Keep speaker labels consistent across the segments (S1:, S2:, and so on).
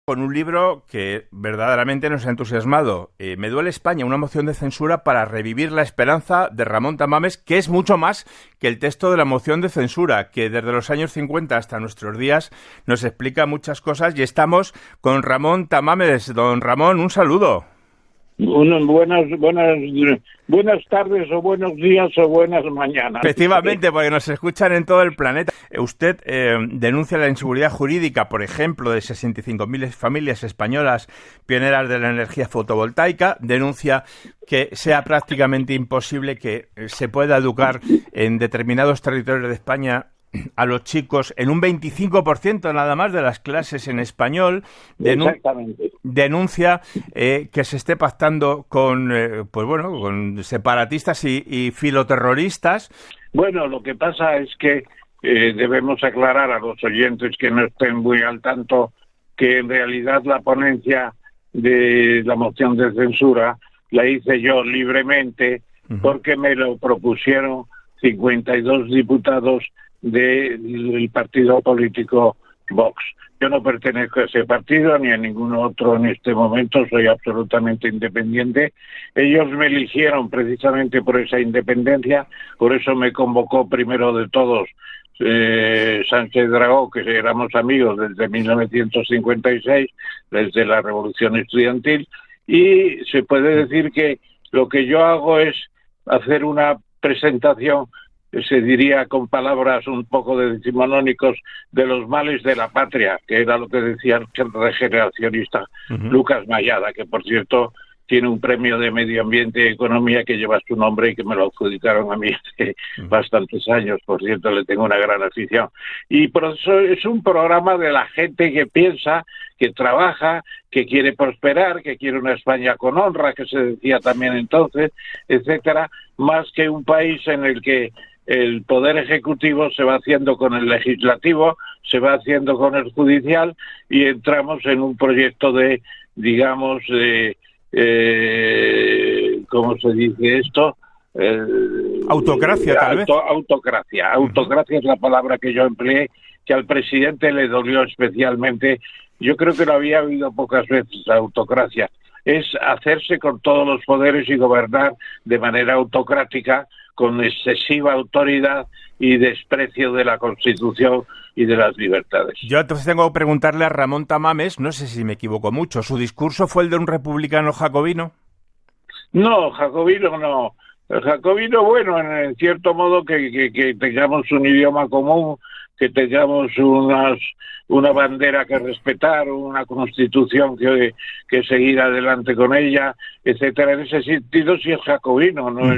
S1: Con un libro que verdaderamente nos ha entusiasmado. Me duele España, una moción de censura para revivir la esperanza de Ramón Tamames, que es mucho más que el texto de la moción de censura, que desde los años 50 hasta nuestros días nos explica muchas cosas, y estamos con Ramón Tamames. Don Ramón, un saludo.
S2: Buenas tardes o buenos días o buenas mañanas.
S1: Efectivamente, porque nos escuchan en todo el planeta. Usted denuncia la inseguridad jurídica, por ejemplo, de 65.000 familias españolas pioneras de la energía fotovoltaica. Denuncia que sea prácticamente imposible que se pueda educar en determinados territorios de España a los chicos en un 25% nada más de las clases en español.
S2: Exactamente.
S1: Denuncia que se esté pactando con con separatistas y filoterroristas.
S2: Bueno, lo que pasa es que debemos aclarar a los oyentes que no estén muy al tanto que en realidad la ponencia de la moción de censura la hice yo libremente porque me lo propusieron 52 diputados del partido político Vox. Yo no pertenezco a ese partido ni a ningún otro en este momento, soy absolutamente independiente. Ellos me eligieron precisamente por esa independencia, por eso me convocó primero de todos Sánchez Dragó, que éramos amigos desde 1956, desde la Revolución Estudiantil, y se puede decir que lo que yo hago es hacer una presentación, se diría con palabras un poco de decimonónicos, de los males de la patria, que era lo que decía el regeneracionista Lucas Mayada, que por cierto tiene un premio de Medio Ambiente y Economía que lleva su nombre y que me lo adjudicaron a mí hace bastantes años. Por cierto, le tengo una gran afición. Y por eso es un programa de la gente que piensa, que trabaja, que quiere prosperar, que quiere una España con honra, que se decía también entonces, etcétera, más que un país en el que el poder ejecutivo se va haciendo con el legislativo, se va haciendo con el judicial, y entramos en un proyecto de, digamos, ¿cómo se dice esto?
S1: Autocracia, tal vez.
S2: Autocracia. Autocracia es la palabra que yo empleé, que al presidente le dolió especialmente. Yo creo que lo había oído pocas veces, la autocracia. Es hacerse con todos los poderes y gobernar de manera autocrática, con excesiva autoridad y desprecio de la Constitución y de las libertades.
S1: Yo entonces tengo que preguntarle a Ramón Tamames, no sé si me equivoco mucho, ¿su discurso fue el de un republicano jacobino?
S2: No, jacobino no. El jacobino, bueno, en cierto modo que tengamos un idioma común, que tengamos una bandera que respetar, una constitución que seguir adelante con ella, etcétera. En ese sentido sí es jacobino, no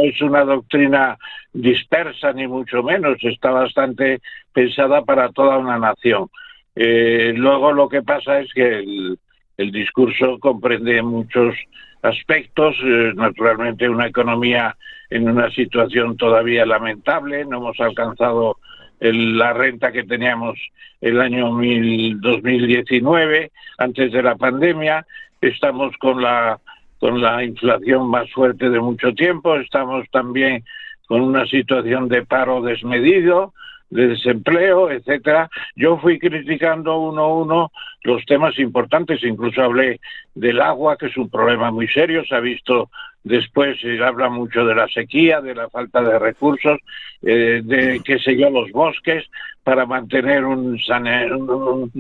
S2: es una doctrina dispersa ni mucho menos, está bastante pensada para toda una nación. Luego lo que pasa es que el discurso comprende muchos aspectos, naturalmente una economía en una situación todavía lamentable, no hemos alcanzado la renta que teníamos el año 2019, antes de la pandemia. Estamos con la inflación más fuerte de mucho tiempo, estamos también con una situación de paro desmedido, de desempleo, etcétera. Yo fui criticando uno a uno los temas importantes, incluso hablé del agua, que es un problema muy serio, se ha visto después, se habla mucho de la sequía, de la falta de recursos, de, qué sé yo, los bosques, para mantener un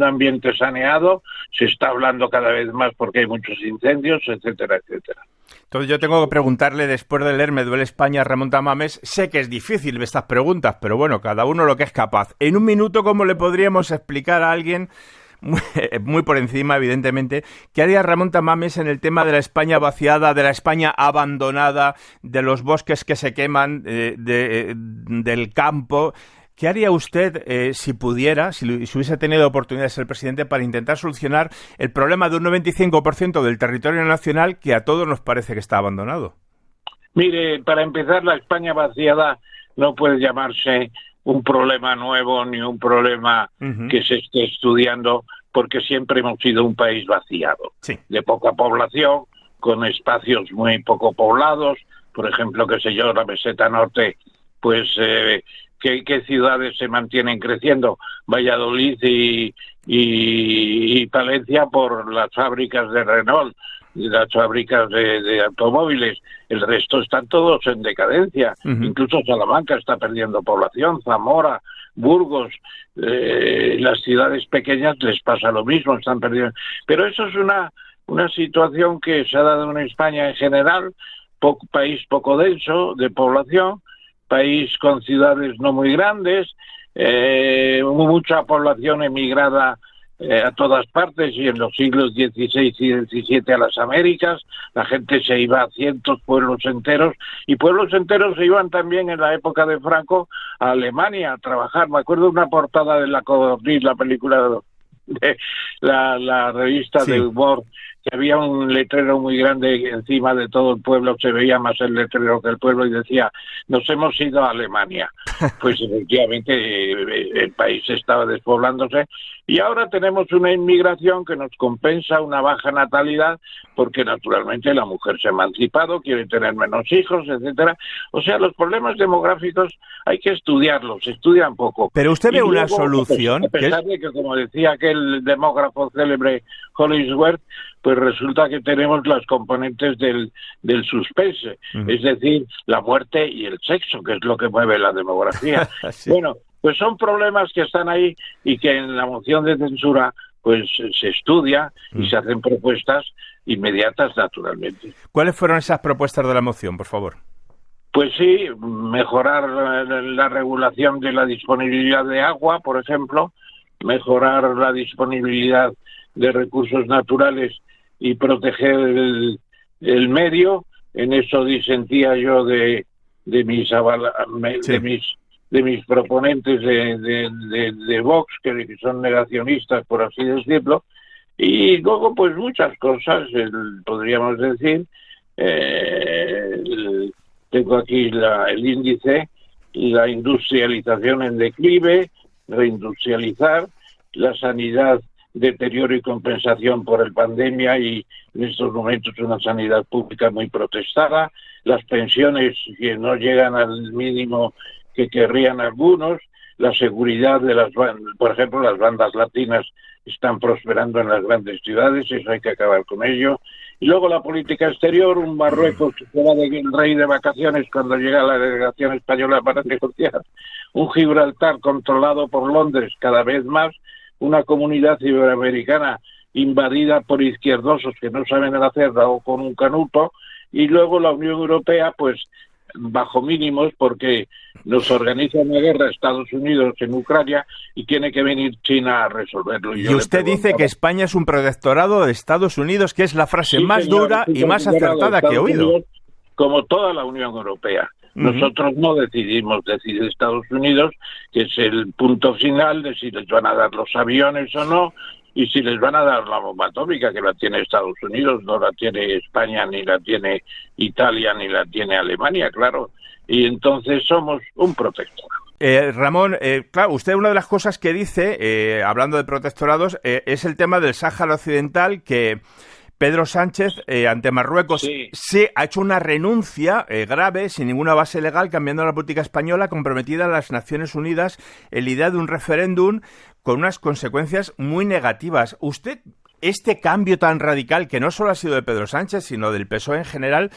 S2: ambiente saneado, se está hablando cada vez más porque hay muchos incendios, etcétera, etcétera.
S1: Entonces yo tengo que preguntarle, después de leer Me duele España, Ramón Tamames, sé que es difícil estas preguntas, pero bueno, cada uno lo que es capaz. En un minuto, ¿cómo le podríamos explicar a alguien, muy por encima, evidentemente, qué haría Ramón Tamames en el tema de la España vaciada, de la España abandonada, de los bosques que se queman, del campo? ¿Qué haría usted si pudiera, si hubiese tenido oportunidad de ser presidente, para intentar solucionar el problema de un 95% del territorio nacional que a todos nos parece que está abandonado?
S2: Mire, para empezar, la España vaciada no puede llamarse un problema nuevo ni un problema que se esté estudiando, porque siempre hemos sido un país vaciado, de poca población, con espacios muy poco poblados. Por ejemplo, qué sé yo, la meseta norte, pues ¿Qué ciudades se mantienen creciendo? Valladolid y Palencia por las fábricas de Renault, las fábricas de automóviles. El resto están todos en decadencia. Incluso Salamanca está perdiendo población, Zamora, Burgos, las ciudades pequeñas les pasa lo mismo, están perdiendo. Pero eso es una situación que se ha dado en España en general, país poco denso de población, país con ciudades no muy grandes, mucha población emigrada a todas partes, y en los siglos XVI y XVII a las Américas, la gente se iba a cientos pueblos enteros, y pueblos enteros se iban también en la época de Franco a Alemania a trabajar. Me acuerdo de una portada de La Codorniz, la película de la revista de humor, que había un letrero muy grande encima de todo el pueblo, se veía más el letrero que el pueblo, y decía: nos hemos ido a Alemania. Pues efectivamente el país estaba despoblándose, y ahora tenemos una inmigración que nos compensa una baja natalidad, porque naturalmente la mujer se ha emancipado, quiere tener menos hijos, etcétera. O sea, los problemas demográficos hay que estudiarlos, se estudian poco.
S1: Pero usted ve
S2: luego,
S1: una solución.
S2: A pesar de que, como decía aquel demógrafo célebre Hollingsworth, pues resulta que tenemos las componentes del suspense, es decir, la muerte y el sexo, que es lo que mueve la demografía. Sí. Bueno, pues son problemas que están ahí y que en la moción de censura pues se estudia y se hacen propuestas inmediatas, naturalmente.
S1: ¿Cuáles fueron esas propuestas de la moción, por favor?
S2: Pues sí, mejorar la regulación de la disponibilidad de agua, por ejemplo, mejorar la disponibilidad de recursos naturales y proteger el medio. En eso disentía yo de mis proponentes de Vox, que son negacionistas, por así decirlo. Y luego, pues muchas cosas, podríamos decir. Tengo aquí el índice: la industrialización en declive, reindustrializar, la sanidad, deterioro y compensación por el pandemia, y en estos momentos una sanidad pública muy protestada, las pensiones que no llegan al mínimo que querrían algunos, la seguridad de las bandas, por ejemplo, las bandas latinas están prosperando en las grandes ciudades, eso hay que acabar con ello. Y luego la política exterior, un Marruecos que va del rey de vacaciones cuando llega la delegación española para negociar, un Gibraltar controlado por Londres cada vez más, una comunidad iberoamericana invadida por izquierdosos que no saben hacer o con un canuto, y luego la Unión Europea, pues bajo mínimos, porque nos organiza una guerra Estados Unidos en Ucrania y tiene que venir China a resolverlo.
S1: Y usted dice que España es un protectorado de Estados Unidos, que es la frase más dura y más acertada que he oído.
S2: Unidos, como toda la Unión Europea. Nosotros no decidimos, decide Estados Unidos, que es el punto final de si les van a dar los aviones o no, y si les van a dar la bomba atómica, que la tiene Estados Unidos, no la tiene España, ni la tiene Italia, ni la tiene Alemania, claro. Y entonces somos un protectorado.
S1: Ramón, claro, usted una de las cosas que dice, hablando de protectorados, es el tema del Sáhara Occidental, que Pedro Sánchez, ante Marruecos, se ha hecho una renuncia grave, sin ninguna base legal, cambiando la política española, comprometida a las Naciones Unidas en la idea de un referéndum con unas consecuencias muy negativas. ¿Usted, este cambio tan radical, que no solo ha sido de Pedro Sánchez, sino del PSOE en general,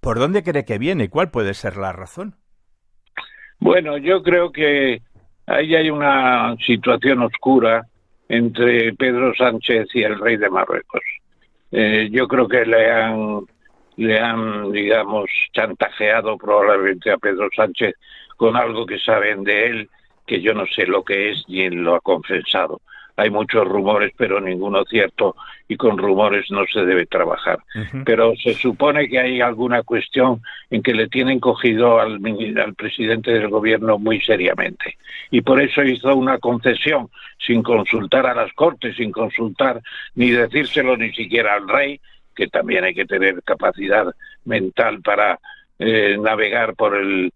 S1: por dónde cree que viene? ¿Cuál puede ser la razón?
S2: Bueno, yo creo que ahí hay una situación oscura entre Pedro Sánchez y el rey de Marruecos. Yo creo que le han, digamos, chantajeado probablemente a Pedro Sánchez con algo que saben de él, que yo no sé lo que es, ni él lo ha confesado. Hay muchos rumores, pero ninguno cierto, y con rumores no se debe trabajar. Pero se supone que hay alguna cuestión en que le tienen cogido al presidente del gobierno muy seriamente. Y por eso hizo una concesión, sin consultar a las Cortes, sin consultar ni decírselo ni siquiera al rey, que también hay que tener capacidad mental para navegar por el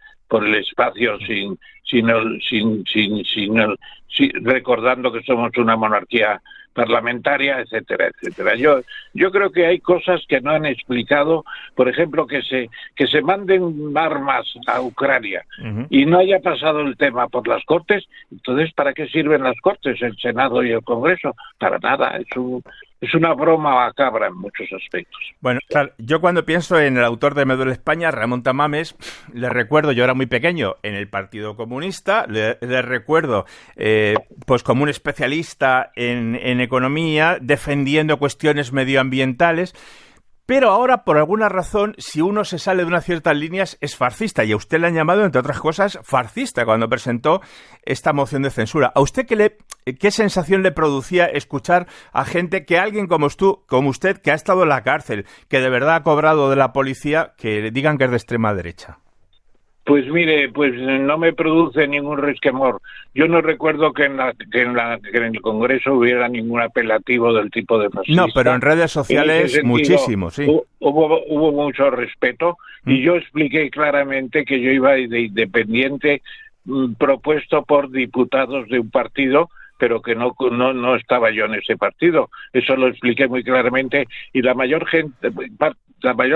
S2: espacio recordando que somos una monarquía parlamentaria, etcétera, etcétera. Yo creo que hay cosas que no han explicado, por ejemplo, que se manden armas a Ucrania y no haya pasado el tema por las Cortes. Entonces, ¿para qué sirven las Cortes, el Senado y el Congreso? Para nada, es una broma macabra en muchos aspectos.
S1: Bueno, claro, yo cuando pienso en el autor de Me duele España, Ramón Tamames, le recuerdo, yo era muy pequeño, en el Partido Comunista, le recuerdo pues como un especialista en economía, defendiendo cuestiones medioambientales. Pero ahora, por alguna razón, si uno se sale de unas ciertas líneas, es fascista. Y a usted le han llamado, entre otras cosas, fascista cuando presentó esta moción de censura. ¿A usted qué sensación le producía escuchar a gente que alguien como usted, que ha estado en la cárcel, que de verdad ha cobrado de la policía, que le digan que es de extrema derecha?
S2: Pues mire, pues no me produce ningún resquemor. Yo no recuerdo que en el Congreso hubiera ningún apelativo del tipo de fascista.
S1: No, pero en redes sociales muchísimo, sí.
S2: Hubo mucho respeto y yo expliqué claramente que yo iba de independiente propuesto por diputados de un partido, pero que no estaba yo en ese partido. Eso lo expliqué muy claramente y la mayor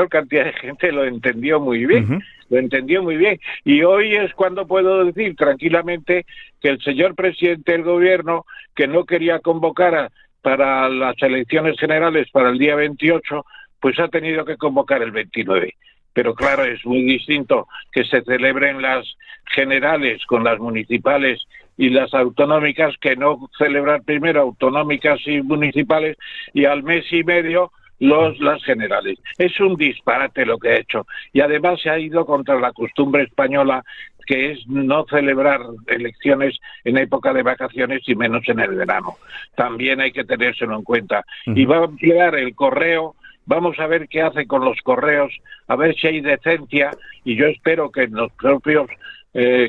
S2: cantidad de gente lo entendió muy bien. Lo entendió muy bien. Y hoy es cuando puedo decir tranquilamente que el señor presidente del gobierno, que no quería convocar para las elecciones generales para el día 28, pues ha tenido que convocar el 29. Pero claro, es muy distinto que se celebren las generales con las municipales y las autonómicas que no celebrar primero autonómicas y municipales y al mes y medio las generales. Es un disparate lo que ha hecho. Y además se ha ido contra la costumbre española, que es no celebrar elecciones en época de vacaciones y menos en el verano. También hay que tenérselo en cuenta. Y va a ampliar el correo. Vamos a ver qué hace con los correos, a ver si hay decencia. Y yo espero que los propios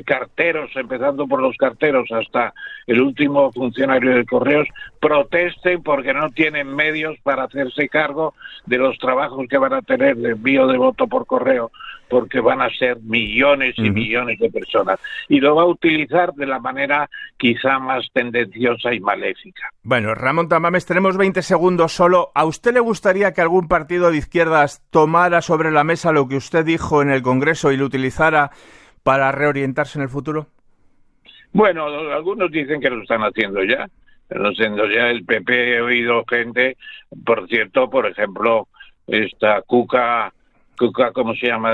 S2: carteros, empezando por los carteros hasta el último funcionario de correos, protesten porque no tienen medios para hacerse cargo de los trabajos que van a tener de envío de voto por correo, porque van a ser millones y millones de personas. Y lo va a utilizar de la manera quizá más tendenciosa y maléfica.
S1: Bueno, Ramón Tamames, tenemos 20 segundos solo. ¿A usted le gustaría que algún partido de izquierdas tomara sobre la mesa lo que usted dijo en el Congreso y lo utilizara para reorientarse en el futuro?
S2: Bueno, algunos dicen que lo están haciendo ya. El PP, he oído gente, por cierto, por ejemplo, esta Cuca, ¿cómo se llama?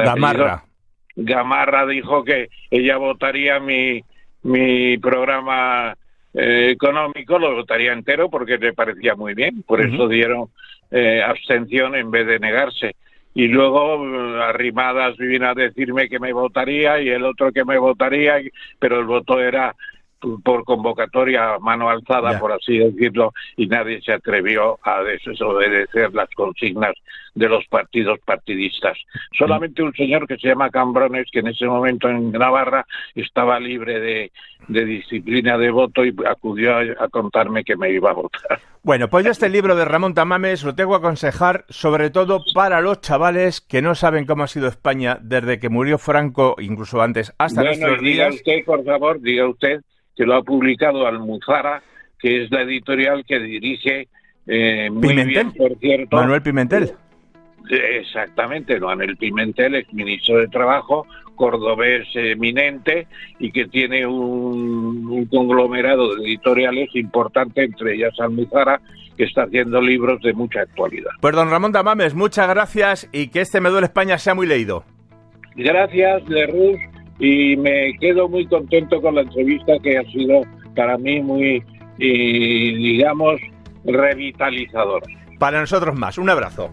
S2: Gamarra dijo que ella votaría mi programa económico, lo votaría entero porque le parecía muy bien. Por eso dieron abstención en vez de negarse. Y luego Arrimadas vino a decirme que me votaría y el otro que me votaría, pero el voto era por convocatoria a mano alzada, por así decirlo, y nadie se atrevió a desobedecer las consignas de los partidos partidistas. Solamente un señor que se llama Cambrones, que en ese momento en Navarra estaba libre de disciplina de voto y acudió a contarme que me iba a votar.
S1: Bueno, pues yo este libro de Ramón Tamames lo tengo que aconsejar, sobre todo para los chavales que no saben cómo ha sido España desde que murió Franco, incluso antes, hasta nuestros días.
S2: Usted, por favor, diga usted que lo ha publicado Almuzara, que es la editorial que dirige muy bien, por cierto,
S1: Manuel Pimentel.
S2: Exactamente, Manuel Pimentel, ex ministro de Trabajo, cordobés eminente y que tiene un conglomerado de editoriales importante, entre ellas Almuzara, que está haciendo libros de mucha actualidad.
S1: Pues don Ramón Tamames, muchas gracias y que este Me duele España sea muy leído.
S2: Gracias, Lerroux, y me quedo muy contento con la entrevista, que ha sido para mí muy, digamos, revitalizadora.
S1: Para nosotros más. Un abrazo.